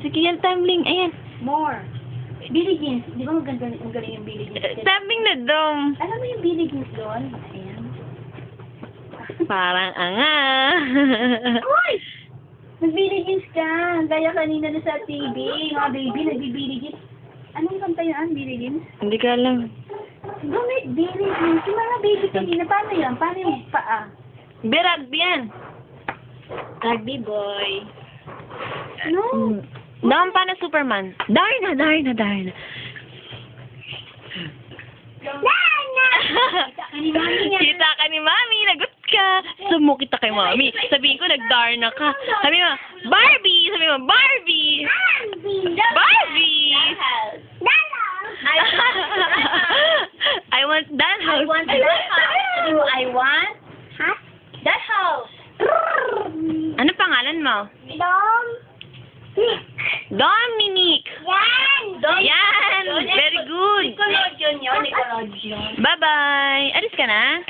Sige yan, tumbling. Ayan. More. Billie Jeans. Di ba magaling yung Billie Jeans? Tumbling na dong. Alam mo yung Billie Jeans doon? Ayan. Parang anga. Uy! Nag-Billie Jeans ka. Gaya kanina na sa TV. Mga baby, nag-Billie Jeans. Anong kanta yan, Billie Jeans? Hindi ka alam. Gumit, Billie Jeans. Yung mga baby kanina, paano yan? Paano yung paa? Rugby yan. Rugby boy. No. Dahon pa na Superman. Darna. Kita ka ni Mami. Lagot ka. Sumo kita kay Mami. Sabihin ko, nagdarna ka. Sabi mo, Barbie! Sabi mo, Barbie! Barbie! I want that house. I want that house. Ano pangalan mo? Dominic. Yan. Very good. Nickelodeon yun, Nickelodeon. Bye-bye. Alis ka na?